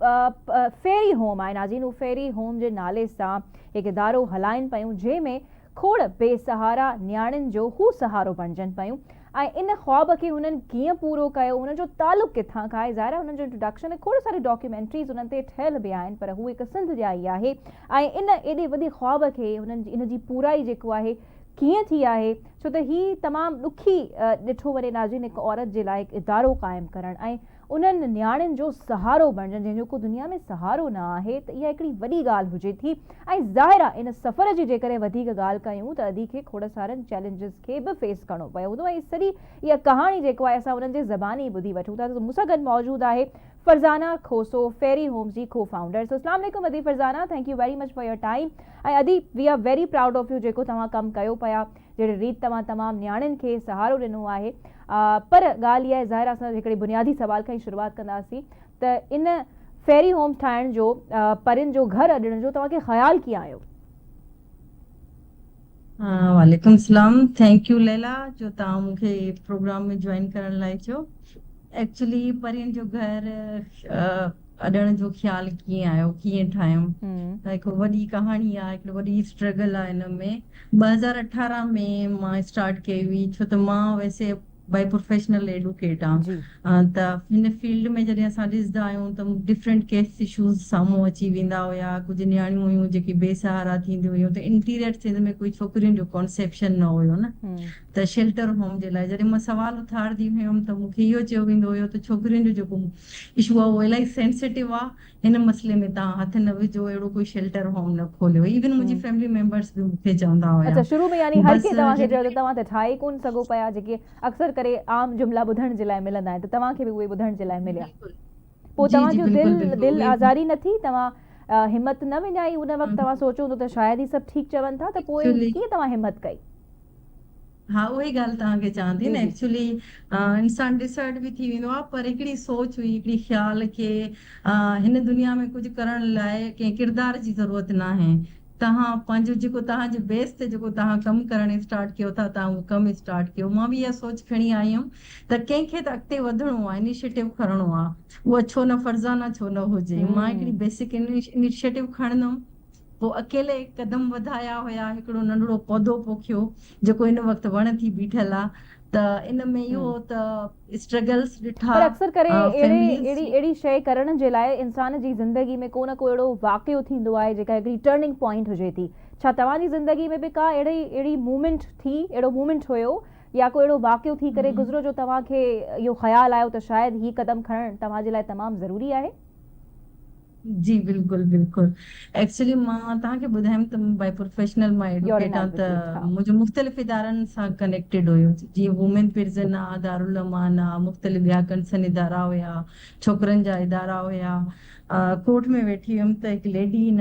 फेरी होम आहे नाज़रीन हू फेरी होम जे नाले सां हिकु इदारो हलाइनि पियूं जंहिंमें खोड़ बेसहारा नियाणियुनि जो हू सहारो बणिजनि पियूं ऐं इन ख्वाब खे हुननि कीअं पूरो कयो हुननि जो तालुक़ु किथां खां आहे ज़ाहिर आहे हुननि जो इंट्रोडक्शन खोड़ सारी डॉक्यूमेंट्रीज़ हुननि ते ठहियल बि आहिनि पर हू हिकु सिंध जा ई आहे ऐं इन एॾे वॾे ख्वाब खे हुननि इन जी पूराई जेको आहे कीअं थी आहे छो त हीअ तमामु ॾुखी ॾिठो वञे नाज़रीन हिकु औरत जे लाइ हिकु इदारो क़ाइमु करणु ऐं उन्हनि नियाणियुनि जो सहारो बणिजनि जंहिंजो को दुनिया में सहारो न आहे त इहा हिकिड़ी वॾी ॻाल्हि हुजे थी ऐं ज़ाहिर आहे इन सफ़र जी जेकॾहिं वधीक ॻाल्हि कयूं त अदी खे खोड़ सारनि चैलेंजिस खे बि फेस करिणो पियो हूंदो ऐं सॼी इहा कहाणी जेको आहे असां उन्हनि जे ज़बानी ॿुधी वठूं था त मूंसां गॾु मौजूदु आहे फरज़ाना खोसो फेरी होम्स जी को फाउंडर सो अस्सलाम वालेकुम अदी Farzana thank you very much for your time ऐं अदी we are very proud of you जेको तव्हां कमु कयो पिया जहिड़ी रीति तव्हां तमामु नियाणियुनि खे सहारो ॾिनो आहे पर ॻाल्हि इहा आहे ज़ाहिर असां हिकिड़े बुनियादी सवाल खां ई शुरूआति कंदासीं त इन फेरी होम ठाहिण जो परियुनि जो घर अॾण जो तव्हांखे ख़्यालु कीअं आयो वालेकुम सलाम थैंक यू लैला जो तव्हां मूंखे प्रोग्राम में ज्वाइन करण लाइ चयो एक्चुअली परियुनि जो घर अॾण जो ख़्यालु कीअं आयो कीअं ठाहियूं त हिकु वॾी कहाणी आहे हिकिड़ी वॾी स्ट्रगल आहे हिन में 2018 में मां स्टार्ट कई हुई छो त मां वैसे बाय प्रोफेशनल एडवोकेट आहियां त हिन फील्ड में जॾहिं असां ॾिसंदा आहियूं त डिफरेंट केस इशूज़ साम्हूं अची वेंदा हुया कुझु नियाणियूं हुयूं जेकी बेसहारा थींदियूं हुयूं त इंटीरियर सिंध में कोई छोकिरियुनि जो कॉन्सेप्शन न हुयो न त शेल्टर होम जे लाइ जॾहिं मां सवाल उथारंदी हुयमि त मूंखे इहो चयो वेंदो हुयो त छोकिरियुनि जो जेको इशू आहे उहो इलाही सेंसिटिव आहे हिन मसइले में तव्हां हथ न विझो अहिड़ो कोई शेल्टर होम न खोलियो इवन मुंहिंजी फैमिली मेंबर्स बि मूंखे चवंदा हुया अच्छा शुरू में यानी हर के तव्हांखे चयो त तव्हां त ठाहे कोन सघो पिया जेके अक्सर करे आम जुमला ॿुधण जे लाइ मिलंदा आहिनि त तव्हांखे बि उहे ॿुधण जे लाइ मिलिया पोइ तव्हांजो दिलि आज़ारी न थी तव्हां हिमत न विञाई उन वक़्तु तव्हां सोचियो हूंदो त शायदि ई सभु ठीकु चवनि था त पोइ कीअं तव्हां हिमत कई हाँ उही ॻाल्हि तव्हांखे चवां थी न एक्चुअली इंसान डिसर्ट बि थी वेंदो आहे पर हिकिड़ी सोच हुई हिकिड़ी ख़्याल खे हिन दुनिया में कुझु करण लाइ कंहिं किरदार जी ज़रूरत न आहे तव्हां पंहिंजो जेको तव्हांजे बेस ते जेको तव्हां कमु करणु स्टार्ट कयो था तव्हां उहो कमु स्टार्ट कयो मां बि इहा सोच खणी आई हुयमि त कंहिंखे त अॻिते वधिणो आहे इनिशिएटिव खणणो आहे उहा छो न फरज़ाना छो न हुजे मां हिकिड़ी बेसिक इनिशिएटिव खणंदमि पोइ अकेले कदम वधाया हुया, हिकिड़ो नंढड़ो पौधो पोखियो जेको इन वक़्तु वण थी बीठल आहे। त इन में इहो त स्ट्रगल्स ॾिठा पर अक्सर करे फैमिलीज़ अहिड़ी शइ करण जे लाइ इंसान जी ज़िंदगी में को न को अहिड़ो वाक़ियो थींदो आहे जेका हिकिड़ी टर्निंग पॉइंट हुजे थी। छा तव्हांजी ज़िंदगी में बि का अहिड़ी मूवमेंट थी, अहिड़ो मूवमेंट हुयो या को अहिड़ो वाक़ियो थी करे गुज़रो जो तव्हांखे इहो ख़्यालु आयो त शायदि हीउ क़दम खणणु तव्हांजे लाइ तमामु ज़रूरी आहे? जी बिल्कुलु बिल्कुलु। एक्चुअली मां तव्हांखे ॿुधायमि त बाय प्रोफेशनल मां You're एडवोकेट an आहियां, advocate, त हाँ। मुंहिंजो मुख़्तलिफ़ इदारनि सां कनेक्टेड हुयो, जीअं वुमेन प्रिज़न आहे, दारुल अमान आहे, मुख़्तलिफ़ ॿिया कंसर्न इदारा हुया, छोकिरनि जा इदारा हुया। कोर्ट में वेठी हुयमि त हिकु लेडी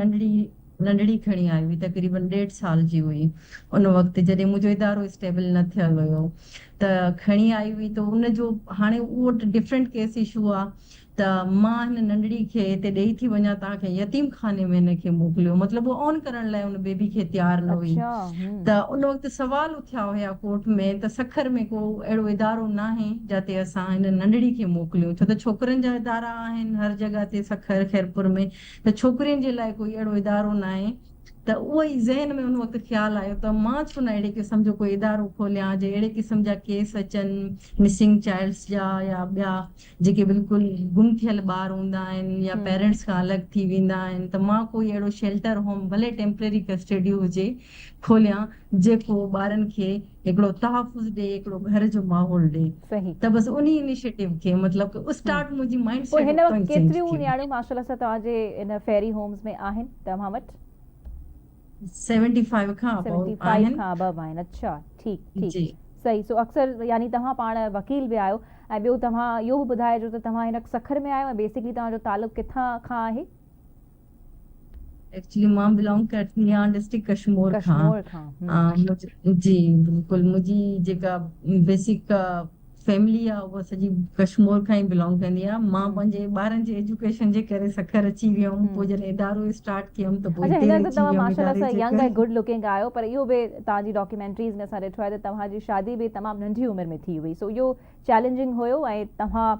नंढड़ी खणी आई हुई, तक़रीबन 1.5 साल जी हुई उन वक़्तु, जॾहिं मुंहिंजो इदारो स्टेबल न थियल हुयो। त खणी आई हुई, त उनजो हाणे उहो डिफरेंट केस इशू आहे। त मां हिन नंढड़ी खे हिते ॾेई थी वञा, तव्हांखे यतीम खाने में हिनखे मोकिलियो, मतिलबु उहो ऑन करण लाइ उन बेबी खे तयारु न हुई। अच्छा। त उन वक़्तु सवाल उथिया हुया कोर्ट में त सखर में को अहिड़ो इदारो न आहे जिते असां हिन नंढड़ी खे मोकिलियूं, छो त छोकिरनि जा इदारा आहिनि हर जॻह ते, सखर खैरपुर में, त छोकिरियुनि जे लाइ कोई अहिड़ो इदारो न आहे। त उहो ई ज़हन में उन वक़्तु ख़्यालु आयो त मां छो न अहिड़े क़िस्म जो कोई इदारो खोलियां जे अहिड़े क़िस्म जा केस अचनि मिसिंग चाइल्ड्स जा या ॿिया जेके बिल्कुलु गुम थियल ॿार हूंदा आहिनि या पेरेंट्स खां अलॻि थी वेंदा आहिनि, त मां कोई अहिड़ो शेल्टर होम भले टेम्परेरी कस्टडी हुजे खोलियां जेको ॿारनि खे हिकिड़ो तहफ़ुज़ ॾे, हिकिड़ो घर जो माहौल ॾे। सही। त बसि उन इनिशिएटिव खे मतिलबु स्टार्ट मुंहिंजी माइंड पोइ सेट हिन उतां वक़्तु ई चेंज केतिरियूं थी। नियाणियूं माशाल्लाह सां तव्हांजे इन फेरी होम्स में आहिनि तव्हां वटि? 75 खां अबव 75 आहिनि। खां अबव आहिनि। अच्छा, ठीकु जी सही। सो अक्सर यानी तव्हां पाण वकील बि आहियो, ऐं ॿियो तव्हां इहो बि ॿुधाइजो त तव्हां हिन सखर में आहियो ऐं बेसिकली तव्हांजो तालुक़ु किथां खां आहे? एक्चुअली मां बिलोंग करती आहियां डिस्ट्रिक्ट कश्मीर खां। कश्मीर खां। जी बिल्कुलु, मुंहिंजी जेका बेसिक फैमिली आहे उहा सॼी कश्मीर खां ई बिलोंग कंदी आहे। मां पंहिंजे ॿारनि जे एजुकेशन जे करे सखर अची वियमि, पोइ जॾहिं इदारो स्टार्ट कयमि त पोइ अच्छा, हिते हिन त रहिजी तव्हां वियमि माशाल्लाह इदारे सां जे यंग करे। ऐं गुड लुकिंग आहियो, पर इहो बि तव्हांजी डॉक्यूमेंट्रीज़ में असां ॾिठो आहे त तव्हांजी शादी बि तमामु नंढी उमिरि में थी हुई। सो इहो चैलेंजिंग हुयो ऐं तव्हां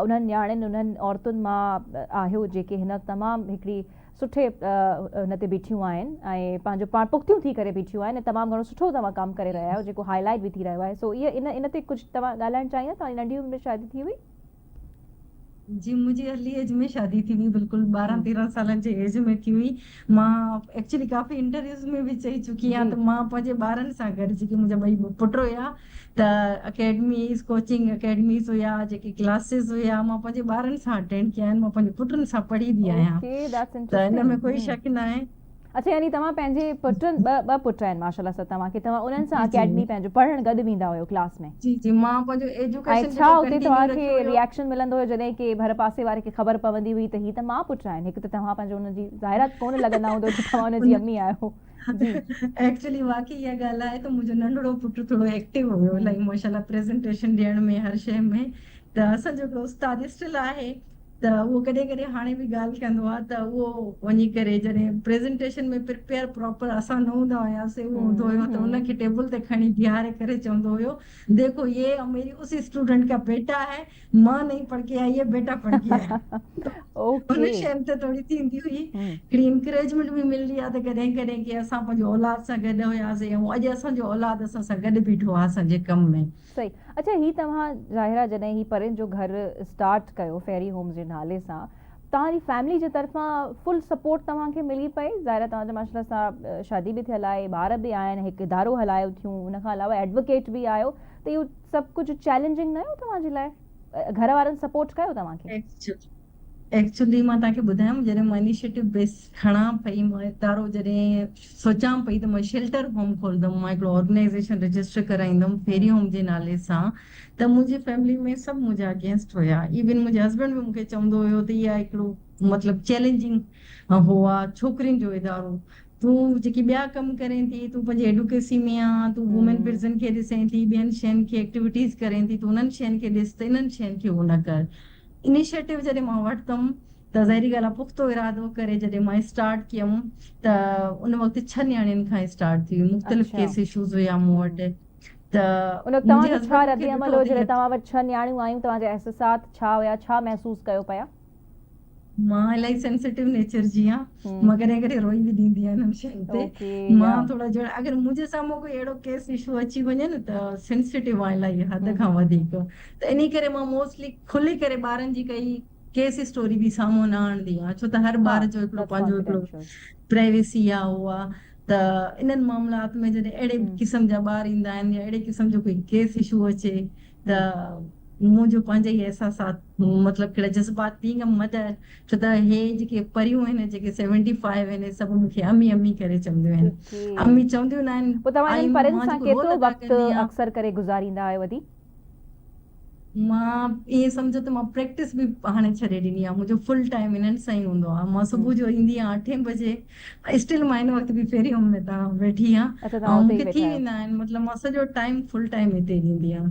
उन्हनि न्याणियुनि उन्हनि औरतुनि मां आहियो जेके हिन तमामु हिकिड़ी सुठे हुन ते बीठियूं आहिनि ऐं पंहिंजो पाण पुख़्तियूं थी करे बीठियूं आहिनि ऐं तमामु घणो सुठो तव्हां कमु करे रहिया आहियो जेको हाईलाइट बि थी रहियो आहे। सो इहे इन ते कुझु तव्हां ॻाल्हाइणु चाहींदा? तव्हांजी नंढी उमिरि में शादी थी हुई? जी मुंहिंजी अर्ली एज में शादी थी हुई, बिल्कुलु 12-13 सालनि जे एज में थी हुई। मां एक्चुअली काफ़ी इंटरव्यूज़ में बि चई चुकी आहियां त मां पंहिंजे ॿारनि सां गॾु, जेके मुंहिंजा ॿई पुट हुया, त अकेडमीज़ कोचिंग अकेडमीज़ हुया, जेके क्लासिस हुया, मां पंहिंजे ॿारनि सां अटेंड कया आहिनि, मां पंहिंजे पुटनि सां पढ़ी बि आहियां। ओके, दैट्स त हिन में कोई इंटरेस्टिंग। शक न आहे। अच्छा, यानी तव्हां पंहिंजे पुटनि ॿ पुट आहिनि माशाल्लाह सां तव्हांखे, तव्हां उन्हनि सां जी अकेडमी पंहिंजो पढ़णु गॾु वेंदा हुयो क्लास में? जी मां पंहिंजो ऐं एजुकेशन छा जेको उते कंटिन्यू तव्हांखे रखियो हुयो। रिएक्शन मिलंदो हुयो जॾहिं की भर पासे वारे खे ख़बर पवंदी हुई त हीअ त मां पुट आहिनि? हिकु त तव्हां पंहिंजो हुनजी ज़ाहिरात कोन लॻंदा हूंदो कि तव्हां हुनजी अम्मी आहियो। जी एक्चुअली वाकई इहा ॻाल्हि आहे त मुंहिंजो नंढड़ो पुटु थोरो एक्टिव हुयो, इलाही माशाल्लाह प्रेज़ेंटेशन ॾियण में हर शइ में। त असांजो हिकिड़ो उस्ताद स्टिल आहे, त उहो कॾहिं कॾहिं हाणे बि ॻाल्हि कंदो आहे त उहो वञी करे जॾहिं प्रेज़ेंटेशन में प्रिपेयर प्रॉपर असां न हूंदा हुयासीं, उहो हूंदो हुयो त उनखे टेबल ते खणी बीहारे करे चवंदो हुयो, देखो ये मेरी उसी स्टूडेंट का बेटा है, मां नहीं पढ़ के आई है, बेटा पढ़ के आया। ओके। उन शइ ते थोरी थींदी हुई, हिकिड़ी इंकरेजमेंट बि मिलंदी आहे त कॾहिं कॾहिं की असां पंहिंजो औलाद सां गॾु हुयासीं ऐं अॼु असांजो औलाद असां सां गॾु बीठो आहे असांजे कम में। सही। अच्छा, ही तव्हां ज़ाहिरा जॾहिं ही परिन जो घर स्टार्ट कयो फेरी होम्स जे नाले सां, तव्हांजी फैमिली जे तरफ़ां फुल सपोर्ट तव्हांखे मिली पई? ज़ाहिरा तव्हांजा माशाल्लाह सां शादी बि थियल आहे, ॿार बि आहिनि, हिकु इदारो हलायो थियूं, उन खां अलावा एडवोकेट बि आहियो, त इहो सभु कुझु चैलेंजिंग न हुयो तव्हांजे लाइ? घर वारनि सपोर्ट कयो तव्हांखे? एक्चुअली मां तव्हांखे ॿुधायां, जॾहिं मां इनिशिएटिव बेस खणां पई, मां इदारो जॾहिं सोचां पई त मां शेल्टर होम खोलंदमि, मां हिकिड़ो ऑर्गेनाइज़ेशन रजिस्टर कराईंदमि फेरी होम जे नाले सां, त मुंहिंजी फैमिली में सभु मुंहिंजा अगेंस्ट हुया। इवन मुंहिंजे हस्बैंड बि मूंखे चवंदो हुयो त इहा हिकिड़ो मतिलबु चैलेंजिंग हुआ, छोकिरियुनि जो इदारो, तूं जेकी ॿिया कमु करें थी, तूं पंहिंजी एडुकेसी में आहे, तूं वुमेन प्रिज़न खे ॾिसें थी, ॿियनि शयुनि खे एक्टिविटीज़ करें थी, तूं उन्हनि शयुनि खे ॾिस त इन्हनि शयुनि खे उहो न कर। इनिशिएटिव जॾहिं मां वरितमि त ज़ाहिरी ॻाल्हि आहे पुख़्तो इरादो करे जॾहिं मां स्टार्ट कयमि त उन वक़्तु 6 न्याणियुनि खां स्टार्ट थी हुई, मुख़्तलिफ़ केस इशूज़ हुया मूं वटि। त उन वक़्तु तव्हांजो छा रद्द अमल हो जॾहिं तव्हां वटि 6 न्याणियूं आयूं? तव्हांजा अहसासात छा हुया, छा महसूस कयो पिया? मां इलाही सेंसिटिव नेचर जी आहियां, मां कॾहिं कॾहिं रोई बि ॾींदी आहियां हिननि शयुनि ते। ओके मां या थोड़ा जो अगरि मुंहिंजे साम्हूं कोई अहिड़ो केस इशू अची वञे न त सेंसिटिव आहे इलाही हद खां वधीक, त इन करे मां मोस्टली खुली करे ॿारनि जी काई केस स्टोरी बि साम्हूं न आणंदी आहियां, छो त हर हा ॿार जो हिकिड़ो दैट्स पंहिंजो हिकिड़ो कॉन्फिडेंशियल। प्राइवेसी आहे उहा। त इन्हनि मामलात में जॾहिं अहिड़े क़िस्म जा ॿार ईंदा आहिनि या अहिड़े क़िस्म जो कोई केस इशू अचे त मुंहिंजो पंहिंजा ई एहसासात मतिलबु कहिड़ा जज़्बात बीइंग अ मदर, छो त हे जेके परियूं आहिनि जेके 75 आहिनि सभु मूंखे अम्मी अम्मी करे चवंदियूं आहिनि। ओके अम्मी चवंदियूं न आहिनि पोइ तव्हां आई इन्हनि परियुनि मां सां जेको रोल केतिरो अदा वक़्तु कंदी आहियां, अक्सर करे गुज़ारींदा आहियो वधी? मां ईअं सम्झो त मां प्रैक्टिस बि हाणे छॾे ॾिनी आहे, मुंहिंजो फुल टाइम इन्हनि सां ई हूंदो आहे। मां सुबुह जो ईंदी आहियां 8 बजे, स्टिल मां हिन वक़्तु बि फेरी होम में तव्हां वेठी आहियां, अच्छा तव्हां ऐं उते ई मूंखे वेठा थी आहियो। वेंदा आहिनि मतिलबु मां सॼो टाइम फुल टाइम हिते ॾींदी आहियां।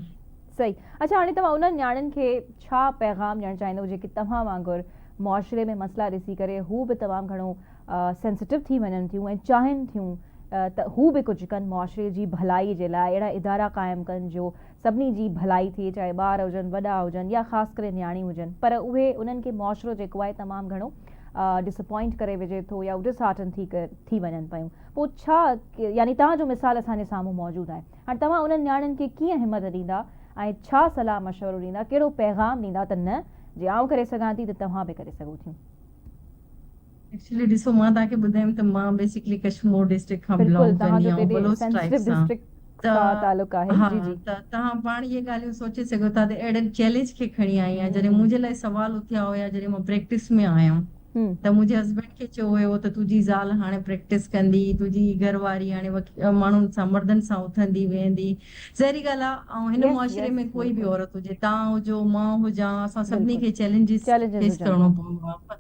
सही। अच्छा हाणे तव्हां उन्हनि न्याणियुनि खे छा पैगाम ॾियणु चाहींदव जेके तव्हां वांगुरु मुआशिरे में मसइला ॾिसी करे हू बि तमामु घणो सेंसिटिव थी वञनि थियूं ऐं चाहिनि थियूं त हू बि कुझु कनि मुआशिरे जी भलाई जे लाइ, अहिड़ा इदारा क़ाइमु कनि जो सभिनी जी भलाई थिए, चाहे ॿार हुजनि वॾा हुजनि या ख़ासि करे न्याणी हुजनि, पर उहे उन्हनि खे मुआशिरो जेको आहे तमामु घणो डिसअपॉइंट करे विझे थो या डिसहार्टन थी वञनि पियूं। पोइ छा यानी तव्हांजो मिसाल असांजे साम्हूं मौजूदु आहे, हाणे तव्हां उन्हनि न्याणियुनि खे कीअं हिमत ॾींदा ऐं छा सलाह मशवरो ॾींदा, कहिड़ो पैगाम ॾींदा त न जे आउं करे सघां थी त तव्हां बि करे सघो थियूं? एक्चुअली ॾिसो मां तव्हांखे ॿुधायमि त मां बेसिकली कश्मीर डिस्ट्रिक्ट खां बिल्कुलु बिलोंग कंदी तव्हांजो आहियां, तेॾे बलोच ट्राइब सेंसिटिव सां। डिस्ट्रिक्ट त सां तालुक़ु आहे। हा, जी जी त तव्हां पाण इहे ॻाल्हियूं सोचे सघो था त अहिड़े चैलेंज खे खणी आई आहियां जॾहिं मुंहिंजे लाइ सुवाल उथिया हुया जॾहिं मां प्रैक्टिस में आयमि त मुंहिंजे हस्बैंड खे चयो हुयो त तुंहिंजी ज़ाल हाणे प्रैक्टिस कंदी, तुंहिंजी घरवारी हाणे माण्हुनि सां मर्दनि सां उथंदी वेहंदी। ज़ाहिरी ॻाल्हि आहे, ऐं हिन यस मुआशिरे यस में कोई बि बिल्कुलु औरत हुजे, तव्हां हुजो मां हुजां, असां सभिनी बिल्कुलु खे चैलेंजिस चैलेंजिस फेस हुजनि करणो था। पवंदो आहे।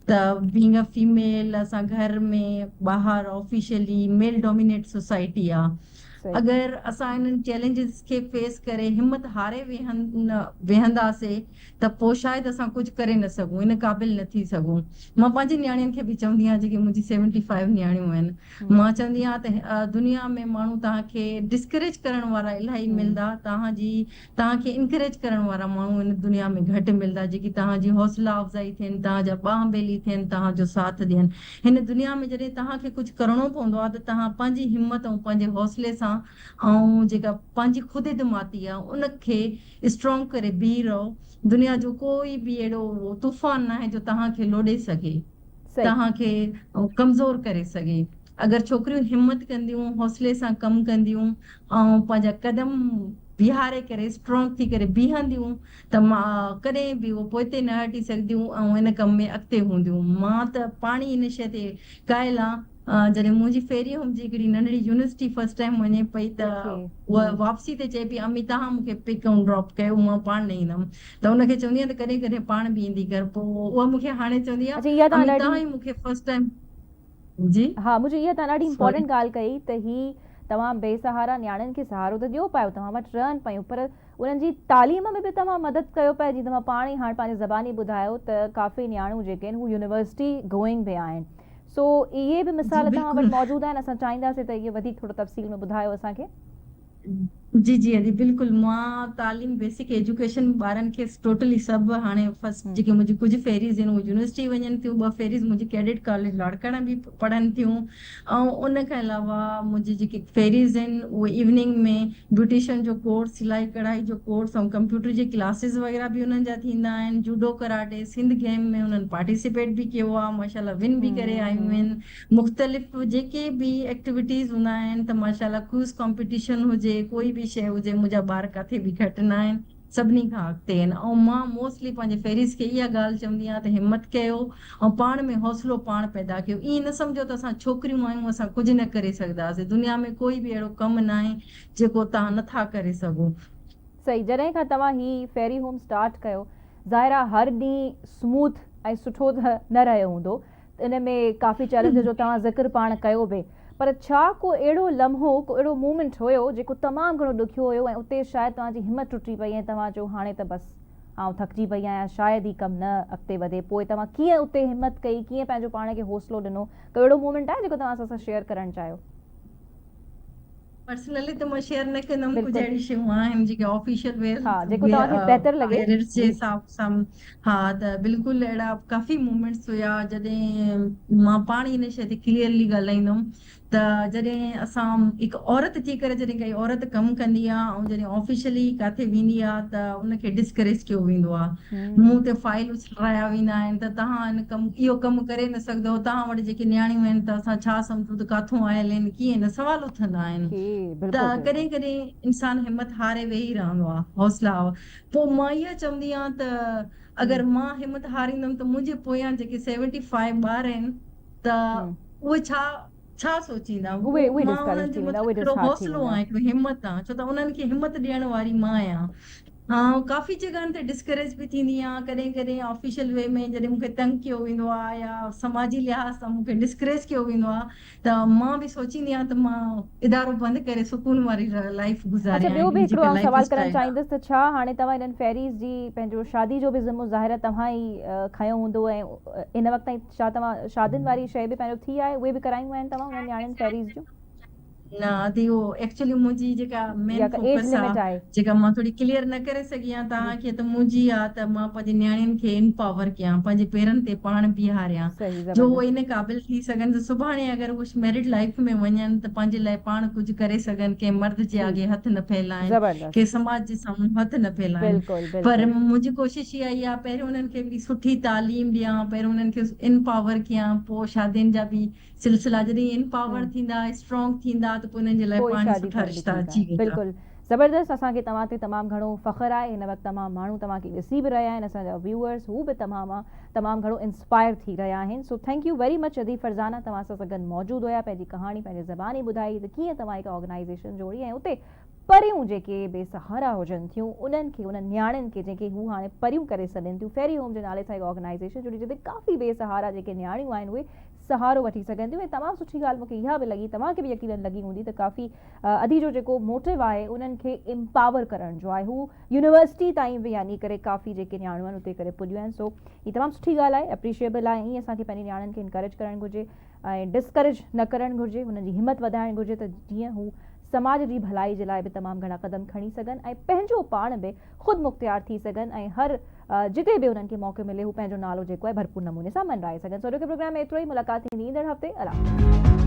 त बीइंग अ फीमेल असां घर में ॿाहिरि ऑफिशियली मेल डोमिनेट सोसाइटी आहे, सही अगरि असां इन्हनि चैलेंजिस खे फेस करे हिमत हारे वेहंदासीं त पोइ शायदि असां कुझु करे न सघूं, इन क़ाबिल न थी सघूं। मां पंहिंजी न्याणियुनि खे बि चवंदी आहियां जेके मुंहिंजी 75 न्याणियूं आहिनि, मां चवंदी आहियां त दुनिया में माण्हू तव्हांखे डिस्करेज करण वारा इलाही मिलंदा, तव्हांखे इनकरेज करण वारा माण्हू हिन दुनिया में घटि मिलंदा, जेकी तव्हांजी हौसला अफ़ज़ाई थियनि, तव्हांजा ॿाह ॿेली थियनि, तव्हांजो साथ ॾियनि। हिन दुनिया में जॾहिं तव्हांखे कुझु करणो पवंदो आहे त तव्हां पंहिंजी हिमत ऐं पंहिंजे हौसले सां ऐं जेका पंहिंजी ख़ुदि इत्मादी आहे उनखे स्ट्रॉन्ग करे बीह रहो। दुनिया जो कोई बि अहिड़ो तूफ़ान न आहे जो तव्हांखे लोॾे सघे, सही तव्हांखे कमज़ोर करे सघे। अगरि छोकिरियूं हिमत कंदियूं, हौसले सां कमु कंदियूं ऐं पंहिंजा कदम बीहारे करे स्ट्रॉन्ग थी करे बीहंदियूं त मां कॾहिं बि उहो पोइते न हटी सघंदियूं ऐं हिन कम में अॻिते हूंदियूं। मां त पाण ई इन शइ ते कायल आहे। जॾहिं मुंहिंजी फेरी होम जी हिकिड़ी नंढड़ी यूनिवर्सिटी फर्स्ट टाइम वञे पई त ओके उहा वापसी ते चए पई अम्मी तव्हां मूंखे पिक ऐं ड्रॉप कयो, मां पाण न ईंदमि। त हुनखे चवंदी आहियां त कॾहिं कॾहिं पाण बि ईंदी कर। पोइ उहा मूंखे हाणे चवंदी आहे अच्छा इहा तव्हां अम्मी ॾाढी तव्हां ई मूंखे फर्स्ट टाइम जी हा मुझे इहा तव्हां ॾाढी सॉरी इंपॉर्टेंट ॻाल्हि कई त ही तव्हां बेसहारा न्याणियुनि खे सहारो त ॾियो पियो, तव्हां वटि रहनि पियूं, पर उन्हनि जी तालीम में बि तव्हां मदद कयो पिया। जीअं तव्हां पाण ई हाणे पंहिंजी ज़बानी ॿुधायो त काफ़ी न्याणियूं जेके आहिनि हू यूनिवर्सिटी गोइंग बि आहिनि, सो इहे बि जी मिसाल तव्हां वटि बिल्कुलु मौजूदु आहिनि। असां चाहींदासीं त इहे वधीक थोरो तफ़सील में ॿुधायो असांखे। जी जी जी बिल्कुलु, मां तालीम बेसिक एजुकेशन ॿारनि खे टोटली सभु हाणे फर्स्ट जेके मुंहिंजी कुझु फेरीज़ आहिनि उहे यूनिवर्सिटी वञनि थियूं, 2 फेरीज़ मुंहिंजी कैडेट कॉलेज लाड़काना बि पढ़नि थियूं, ऐं उन खां अलावा मुंहिंजी जेकी फेरीज़ आहिनि उहे इवनिंग में ब्यूटिशियन जो कोर्स, सिलाई कढ़ाई जो कोर्स ऐं कंप्यूटर जी क्लासिस वग़ैरह बि उन्हनि जा थींदा आहिनि। जूडो कराटे सिंध गेम में उन्हनि पार्टिसिपेट बि कयो आहे, माशाल्लाह विन बि करे आयूं आहिनि। मुख़्तलिफ़ जेके बि एक्टिविटीज़ हूंदा आहिनि त माशाल्लाह क्विज़ कॉम्पिटिशन हुजे, कोई बि शइ हुजे, मुंहिंजा ॿार किथे बि घटि न आहिनि, सभिनी खां अॻिते आहिनि। ऐं मां मोस्टली पंहिंजे फेरीज़ खे इहा ॻाल्हि चवंदी आहियां त हिमत कयो ऐं पाण में हौसलो पाण पैदा कयो। ईअं न सम्झो त असां छोकिरियूं आहियूं असां कुझु न करे सघंदासीं, दुनिया में कोई बि अहिड़ो कमु न आहे जेको तव्हां नथा करे सघो। सही, जॾहिं खां तव्हां ही फेरी होम स्टार्ट कयो, ज़ाहिर आहे हर ॾींहुं स्मूथ ऐं सुठो त न रहियो हूंदो, इन में काफ़ी चैलेंज जो तव्हां ज़िक्र पाण कयो बि, पर छा को अहिड़ो लम्हो, को अहिड़ो मूमेंट हुयो जेको तमामु घणो ॾुखियो हुयो ऐं उते शायदि तव्हांजी हिमत टुटी पई ऐं तव्हां चयो हाणे त बसि आउं थकिजी पई आहियां, शायदि ही कमु न अॻिते वधे, पोइ तव्हां कीअं उते हिमत कई, कीअं पंहिंजो पाण खे हौसलो ॾिनो? को अहिड़ो मूमेंट आहे जेको तव्हां असां सां शेयर करणु चाहियो? पर्सनली तो मां शेयर न कंदमि, कुझु बिल्कुलु। अहिड़ी शयूं आहिनि जेके ऑफिशियल हा, जेको तव्हांखे बहितर लॻे। पेरेंट्स जे जी। हिसाब सां। हा, त बिल्कुलु अहिड़ा काफ़ी मूमेंट्स हुया जॾहिं मां पाण ई हिन शइ ते क्लियरली ॻाल्हाईंदमि त जॾहिं असां हिकु औरत थी करे जॾहिं काई औरत कमु कंदी आहे ऐं जॾहिं ऑफिशियली किथे वेंदी आहे त उनखे डिस्करेज कयो वेंदो आहे, मूं ते फाइल उछलाया वेंदा आहिनि त तव्हां हिन कमु इहो कमु करे न सघंदव, तव्हां वटि जेके नियाणियूं आहिनि त असां छा सम्झूं त काथों आयल आहिनि, कीअं न सवाल उथंदा आहिनि। जी, त बिल्कुलु बिल्कुलु। कॾहिं कॾहिं इंसान हिम्मत हारे वेही रहंदो आहे, हौसला। पोइ मां इहा चवंदी आहियां त अगरि मां हिम्मत हारींदमि त मुंहिंजे पोयां जेके 75 ॿार आहिनि त उहे छा छा सोचींदा, उहे उहो उहे मां डिस्करेज उन्हनि थी जे वेंदा, मथां उहे हिकिड़ो डिसहार्ट थी हौसलो वेंदा। आहे, हिकिड़ो हिम्मत आहे, छो त उन्हनि खे हिम्मत ॾियण वारी मां आहियां। हा, काफ़ी जॻहनि ते डिस्करेज बि थींदी आहियां, कॾहिं कॾहिं ऑफिशियल वे में जॾहिं मूंखे तंग कयो वेंदो आहे या समाजी लिहाज़ सां मूंखे डिस्करेज कयो वेंदो आहे त मां बि सोचींदी आहियां त मां इदारो बंदि करे सुकून वारी लाइफ अच्छा, गुज़ारियां, ॿियो बि हिकिड़ी हिकिड़ो जेका आउं लाइफ सवाल करणु स्टाइल आहे। चाहींदुसि त छा हाणे तव्हां हिननि फेरीज़ जी पंहिंजो शादी जो बि ज़िम्मो ज़ाहिर तव्हां ई खयो हूंदो ऐं इन वक़्त ताईं छा तव्हां शादियुनि वारी शइ बि पंहिंजो थी आहे, उहे बि करायूं आहिनि तव्हां हुननि न्याणियुनि फेरीज़ जूं? न आदि उहो एक्चुअली मुंहिंजी जेका मेन या एज फोकस लिमिट आहे, आहे? जेका मां थोड़ी क्लियर न करे सघी आहियां जी, तव्हांखे, त मुंहिंजी आहे त मां पंहिंजी नियाणियुनि खे एम्पावर कयां, पंहिंजे पेरनि ते पाण बीहारियां, सही, जो उहे ज़बरदस्त। इन क़ाबिल थी सघनि त सुभाणे अगरि उहे मैरिड लाइफ में वञनि त पंहिंजे लाइ पाण कुझु करे सघनि, कंहिं मर्द जे जी, अॻे हथ न फैलाइनि, ज़बरदस्त। कंहिं समाज जे साम्हूं हथ न फैलाइनि। बिल्कुलु पर बिल्कुलु। मुंहिंजी कोशिशि इहा ई आहे, पहिरियों उन्हनि खे बि सुठी तालीम ॾियां, पहिरियों उन्हनि खे एम्पावर कयां, पोइ शादियुनि जा बि सिलसिला जॾहिं एम्पावर थींदा, स्ट्रॉन्ग थींदा त पोइ उन्हनि जे लाइ पोइ पाण ई शादी सुठा करण बि रिश्ता ठीकु अची आहे। वेंदा। बिल्कुलु ज़बरदस्त। असांखे तव्हां ते तमामु घणो फ़ख़्रु आहे, हिन वक़्तु तमामु माण्हू तव्हांखे ॾिसी बि रहिया आहिनि, असांजा व्यूअर्स हू बि तमामु घणो इंस्पायर थी रहिया आहिनि। So thank you very much Adeeb Farzana, तव्हां सां गॾु मौजूदु हुया, पंहिंजी कहाणी पंहिंजे ज़बानी ॿुधाई त कीअं तव्हां हिकु ऑर्गेनाइज़ेशन जोड़ी ऐं उते परियूं जेके बेसहारा हुजनि थियूं उन्हनि खे, उन्हनि नियाणियुनि खे जेके हू हाणे परियूं करे सघनि थियूं, फेरी होम जे नाले सां हिकु ऑर्गेनाइज़ेशन जोड़ी जिते काफ़ी बेसहारा जेके नियाणियूं आहिनि उहे सहारो वठी सघनि थियूं। ऐं तमामु सुठी ॻाल्हि मूंखे इहा बि लॻी, तव्हांखे बि यकीनन लॻी हूंदी त काफ़ी अदी जो जेको मोटिव आहे उन्हनि खे एम्पावर करण जो आहे, हू यूनिवर्सिटी ताईं बि यानी करे काफ़ी जेके नियाणियूं आहिनि उते करे पुॼियूं आहिनि। सो हीअ तमामु सुठी ॻाल्हि आहे, एप्रिशिएबल आहे। ईअं असांखे पंहिंजी नियाणियुनि खे इनकरेज करणु घुरिजे ऐं डिस्करेज न करणु घुरिजे, हुननि जी हिमत वधाइणु घुरिजे त जीअं हू समाज जी भलाई जे लाइ बि तमामु घणा क़दम खणी सघनि ऐं पंहिंजो पाण बि ख़ुदि मुख़्तियार थी सघनि ऐं हर जिते बि उन्हनि खे मौक़ो मिले हू पंहिंजो नालो जेको आहे भरपूर नमूने सां मनराए सघनि। सो अॼोके प्रोग्राम में एतिरो ई, मुलाक़ात थींदी ईंदड़ हफ़्ते। अला।